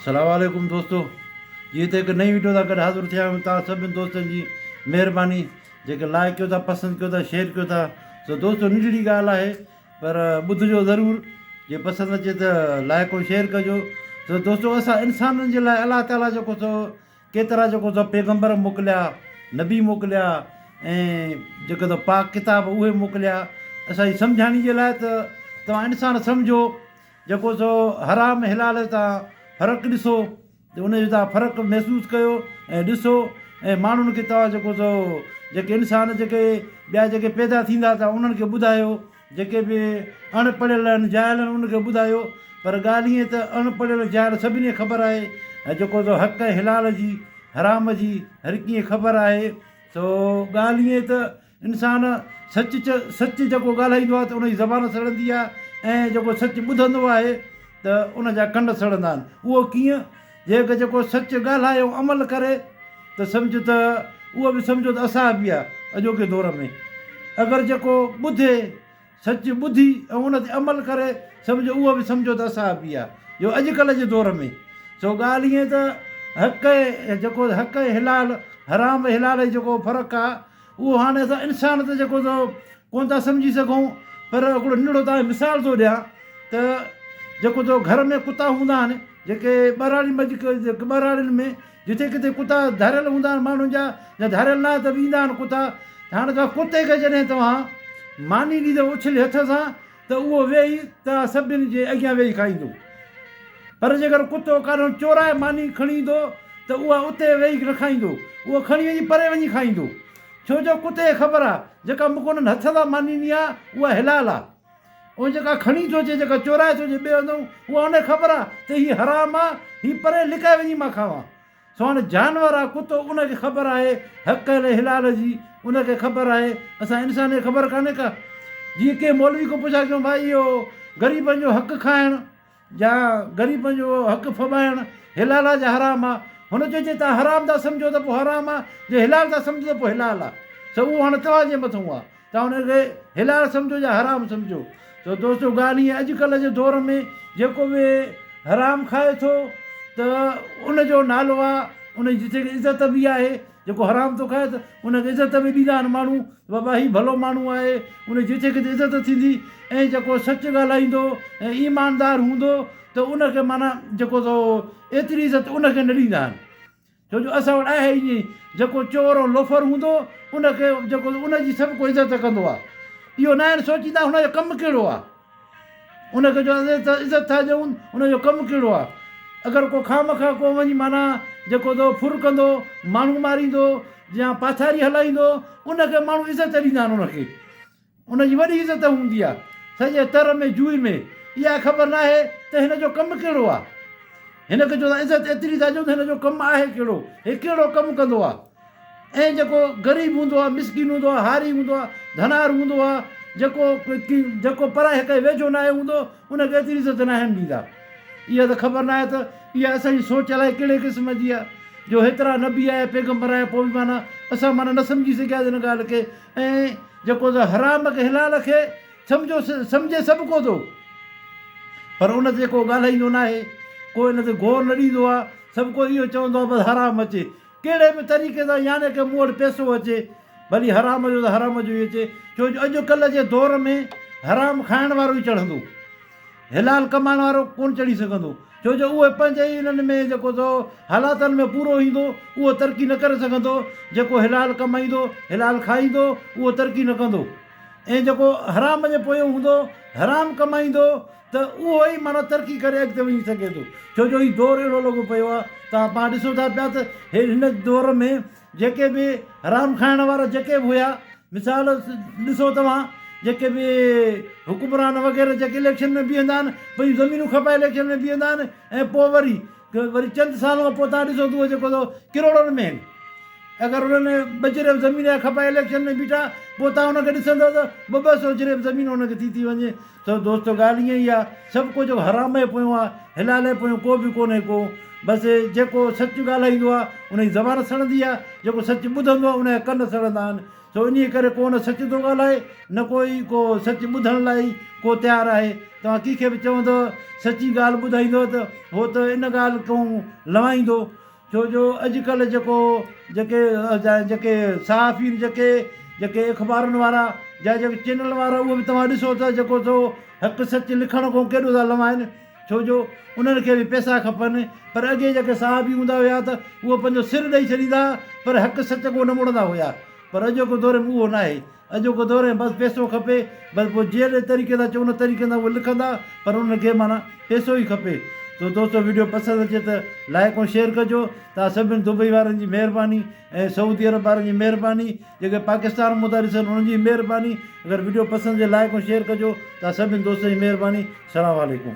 सलामकुम दोस्तों, जीअं त हिकु नई वीडियो सां गॾु हाज़िर थिया आहियूं। तव्हां सभिनी दोस्तनि जी महिरबानी, जेके लाइक कयो था, पसंदि कयो था, शेयर कयो था। सो दोस्तो, नंढड़ी ॻाल्हि आहे पर ॿुधिजो ज़रूरु। जे पसंदि अचे त लाइक ऐं शेयर कजो। सो दोस्तो, असां इंसाननि जे लाइ अलाह ताला जेको सो केतिरा जेको सो पैगंबर मोकिलिया, नबी मोकिलिया ऐं जेको त पाक किताब उहे मोकिलिया असांजी सम्झाणी जे लाइ। त तव्हां इंसान सम्झो, जेको सो हराम हिलाल तव्हां फ़र्क़ु ॾिसो, त उनजो तव्हां फ़र्क़ु महसूसु कयो ऐं ॾिसो। ऐं माण्हुनि खे तव्हां जेको सो जेके इंसान जेके ॿिया जेके पैदा थींदा तव्हां उन्हनि खे ॿुधायो। जेके बि अणपढ़ियल आहिनि, जाइल आहिनि, उनखे ॿुधायो। पर ॻाल्हि ईअं त अणपढ़ियल जाइल सभिनी खे ख़बर आहे ऐं जेको सो हक़ ऐं हिलाल जी, हराम जी हर कीअं ख़बर आहे। सो ॻाल्हि ईअं त इंसानु सच जेको ॻाल्हाईंदो आहे त उनजी ज़बान सड़ंदी आहे, ऐं जेको सचु ॿुधंदो आहे त उन जा कंड सड़ंदा आहिनि। उहो कीअं? जेके जेको सचु ॻाल्हाए ऐं अमल करे त सम्झ त उहो बि सम्झो त असां बि आहे अॼोके दौर में। अगरि जेको ॿुधे, सचु ॿुधी ऐं उन ते अमल करे सम्झो, उहो बि सम्झो त असां बि आहे जो अॼुकल्ह जे दौर में। सो ॻाल्हि ईअं त हक़ जेको हक़ हिलाल, हराम हिलाल जो जेको फ़र्क़ु आहे उहो हाणे असां इंसान त जेको सो कोन था सम्झी सघूं। पर हिकिड़ो नंढड़ो तव्हांखे मिसाल थो ॾियां त जेको सो घर में कुता हूंदा आहिनि, जेके ॿराड़ियुनि में जिते किथे कुता धारियल हूंदा आहिनि माण्हुनि जा, या धारियल न त बि ईंदा आहिनि कुता। हाणे तव्हां कुते खे जॾहिं तव्हां मानी ॾींदो उछले हथ सां, त उहो वेही तव्हां सभिनि जे अॻियां वेही खाईंदो। पर जेकर कुतो काॾों चोराए मानी खणी ईंदो त उहा उते वेही न खाईंदो, उहो खणी वञी परे वञी खाईंदो। छो जो कुते खे ख़बर आहे जेका मूंखे उन्हनि हथ सां मानी ॾिनी आहे उहा हिलाल आहे, ऐं जेका खणी थो अचे, जेका चोराए थो अचे ॿिए हंधूं, उहा उनखे ख़बर आहे त हीअ हराम आहे, हीअ परे लिकाए वञी मां खावां। सो हाणे जानवर आहे कुतो, उनखे ख़बर आहे हक़ हिलाल जी, उनखे ख़बर आहे। असां इंसान खे ख़बर कान्हे का? जीअं कंहिं मौलवी खां पुछा कयूं, भाई इहो ग़रीबनि जो हक़ु खाइणु या ग़रीबनि जो हक़ु फॿाइणु हिलाल आहे या हराम आहे? हुन चइजे तव्हां हराम था सम्झो त पोइ हराम आहे, जे हिलाल था सम्झो त पोइ हिलाल आहे। सो उहो हाणे तव्हांजे मथां आहे, तव्हां हुनखे हिलाल सम्झो या हराम सम्झो। सो दोस्तो, ॻाल्हि ईअं अॼुकल्ह जे दौर में जेको बि हराम खाए थो त उनजो नालो आहे, उनजी जिते इज़त बि आहे। जेको हराम थो खाए त उनखे इज़त बि ॾींदा आहिनि माण्हू, बाबा हीउ भलो माण्हू आहे, उन जिते किथे इज़त थींदी। ऐं जेको सचु ॻाल्हाईंदो ऐं ईमानदार हूंदो त उनखे माना जेको सो एतिरी इज़त उनखे न ॾींदा आहिनि। छो जो असां वटि आहे ईअं, जेको चोर ऐं लोफर हूंदो उनखे जेको उनजी सभु को इज़त कंदो आहे। इहो न आहिनि सोचींदा हुनजो कमु कहिड़ो आहे, उनखे जो इज़त था ॾियूं, उनजो कमु कहिड़ो आहे। अगरि को खामखा को वञी माना जेको सो फुर कंदो, माण्हू मारींदो या पाछारी हलाईंदो, उनखे माण्हू इज़त ॾींदा आहिनि। उनखे उनजी वॾी इज़त हूंदी आहे सॼे तर में, जुई में। इहा ख़बर न आहे त हिन जो कमु कहिड़ो आहे। हिनखे जो इज़त एतिरी था ॾियूं त हिन जो कमु आहे कहिड़ो, हे कहिड़ो कमु कंदो आहे। ऐं जेको ग़रीब हूंदो आहे, मिसकिन हूंदो आहे, हारी हूंदो आहे, धनार हूंदो आहे, जेको पराए हिकु वेझो न आहे हूंदो, उनखे एतिरी इज़त न आहिनि ॾींदा। इहा त ख़बर न आहे त इहा असांजी सोच अलाए कहिड़े क़िस्म जी आहे, जो हेतिरा नबी आहे, पैगंबर आहे, पोइ बि माना असां माना न सम्झी सघियासीं हिन ॻाल्हि खे। ऐं जेको हराम खे हिलाल खे सम्झे सभु को थो, पर उन ते जेको ॻाल्हाईंदो न आहे, को हिन ते गौर न ॾींदो आहे। सभु को इहो चवंदो आहे बसि हराम अचे, कहिड़े बि तरीक़े सां, याने की मूं वटि पैसो अचे, भली हराम जो त हराम जो ई अचे। छो जो अॼुकल्ह जे दौर में हराम खाइण वारो ई चढ़ंदो, हिलाल कमाइण वारो कोन चढ़ी सघंदो। छो जो उहे पंहिंजे ई हिननि में जेको सो हालातनि में पूरो ईंदो, उहो तरक़ी न करे सघंदो। जेको हिलाल कमाईंदो, हिलाल खाईंदो, उहो तरक़ी न कंदो। ऐं जेको हराम जे पोयां हूंदो, हराम कमाईंदो, त उहो ई माना तरक़ी करे अॻिते वञी सघे थो। छो जो हीउ दौरु अहिड़ो लॻो पियो आहे। तव्हां पाण ॾिसो था पिया त हिन दौर में जेके बि हराम खाइण वारा जेके बि हुया, मिसाल ॾिसो तव्हां, जेके बि हुकुमरान वग़ैरह जेके इलेक्शन में बीहंदा आहिनि, भई ज़मीनूं खपाए इलेक्शन में बीहंदा आहिनि, ऐं पोइ वरी चंद साल खां पोइ तव्हां ॾिसो त उहो जेको किरोड़नि में आहिनि। अगरि उन्हनि ॿ जरेब ज़मीन जा खपाए इलेक्शन में बीठा, पोइ तव्हां हुनखे ॾिसंदव त 200 जरेब ज़मीन हुनखे थी वञे। त दोस्तो, ॻाल्हि ईअं ई आहे, सभु कुझु हराम जे पोयां आहे, हिलाल जे पोयां को बि कोन्हे को। बसि जेको सचु ॻाल्हाईंदो आहे उनजी ज़बान सड़ंदी आहे, जेको सचु ॿुधंदो आहे उनजा कन सड़ंदा आहिनि। सो इन करे को न सच थो ॻाल्हाए न को सच ॿुधण लाइ को तयारु आहे। तव्हां कंहिंखे बि चवंदो सची ॻाल्हि ॿुधाईंदो त उहो त इन ॻाल्हि खां लवाईंदो। छो जो अॼुकल्ह जेके सहाफ़ी जेके अख़बारुनि वारा या जेके चैनल वारा उहो बि तव्हां ॾिसो था जेको सो हक़ु सच लिखण खां केॾो था लवाइनि। छो जो उन्हनि खे बि पैसा खपनि। पर अॻे जेके सहाफ़ी हूंदा हुआ त उहो पंहिंजो सिर ॾेई छॾींदा पर हक़ु सच को न मुड़ंदा हुआ। पर अॼोको दौर में उहो न आहे। अॼोको दौर में बसि पैसो खपे, बसि पोइ जहिड़े तरीक़े सां चओ उन तरीक़े सां उहे लिखंदा पर उनखे माना पैसो ई खपे। तो दोस्तो वीडियो पसंदि अचे त लाइक ऐं शेयर कजो। तव्हां सभिनी दुबई वारनि जी महिरबानी ऐं सऊदी अरब वारनि जी महिरबानी, जेके पाकिस्तान मां था ॾिसनि उन्हनि जी महिरबानी। अगरि वीडियो पसंदि अचे लाइक ऐं शेयर कजो। तव्हां सभिनी दोस्तनि जी महिरबानी। सलाम वालेकुम।